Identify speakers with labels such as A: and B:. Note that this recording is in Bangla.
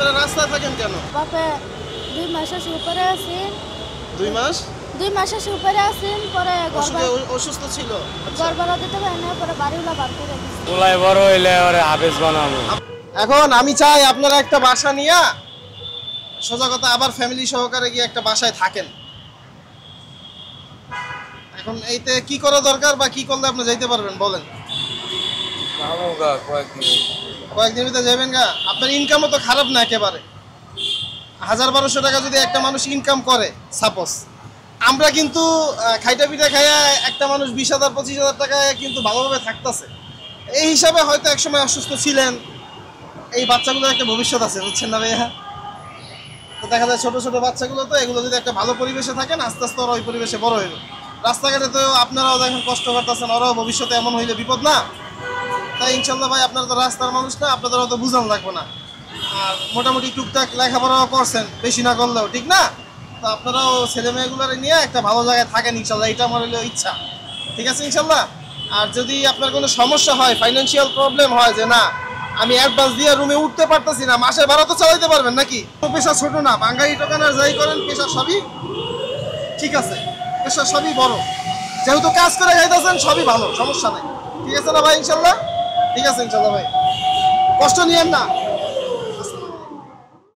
A: আপনারা রাস্তায় থাকেন কেন?
B: বাপে 2 মাসের উপরে আছি।
A: 2 মাস?
B: 2 মাসের উপরে আছি, পরে
A: অসুস্থ ছিল।
B: গড়বড় দিতে পারে না, পরে বাড়িওয়ালা বার করে দিছে।
C: পোলাই বড় হইলে ওরে হাফেজ বানাবো।
A: এখন আমি চাই আপনারা একটা বাসা নিয়ে সোজা কথা আবার ফ্যামিলি সহকারে গিয়ে একটা বাসায় থাকেন। এখন এইতে কি করা দরকার বা কি করলে আপনি যাইতে পারবেন বলেন? কয়েকদিন ভিতরে যাবেন গা? আপনার ইনকামও তো খারাপ না একেবারে। 1000-1200 টাকা যদি একটা মানুষ ইনকাম করে, সাপোজ আমরা কিন্তু খাইটা পিঠা খাইয়া একটা মানুষ 20,000-25,000 টাকায় কিন্তু ভালোভাবে থাকতেছে। এই হিসাবে হয়তো একসময় অসুস্থ ছিলেন। এই বাচ্চাগুলোর একটা ভবিষ্যৎ আছে, বুঝছেন না ভাইয়া? তো দেখা যায় ছোট ছোট বাচ্চাগুলো, তো এগুলো যদি একটা ভালো পরিবেশে থাকেন, আস্তে আস্তে ওরা ওই পরিবেশে বড় হইবে। রাস্তাঘাটে তো আপনারাও দেখেন কষ্ট করতেছেন, ওরাও ভবিষ্যতে এমন হইলে বিপদ না? তাই ইনশাল্লাহ ভাই, আপনারা তো রাস্তার মানুষ না, আপনাদের অত বুঝানো লাগবে না। আর মোটামুটি টুকটাক লেখাপড়াও করছেন, বেশি না করলেও, ঠিক না? তো আপনারাও ছেলে মেয়েগুলোর নিয়ে একটা ভালো জায়গায় থাকেন ইনশাল্লাহ, এটা আমার হলো ইচ্ছা। ঠিক আছে ইনশাল্লাহ। আর যদি আপনার কোনো সমস্যা হয়, ফাইন্যান্সিয়াল প্রবলেম হয় যে না আমি অ্যাডভান্স দিয়ে রুমে উঠতে পারতেছি না, মাসের ভাড়া তো চালাইতে পারবেন নাকি? পেশা ছোট না, বাঙালি টোকানার যাই করেন পেশা সবই ঠিক আছে, পেশা সবই বড়। যেহেতু কাজ করে যাইতেছেন সবই ভালো, সমস্যা নাই। ঠিক আছে না ভাই ইনশাল্লাহ? ঠিক আছে ইনশাল্লাহ ভাই, কষ্ট নিয়েন না।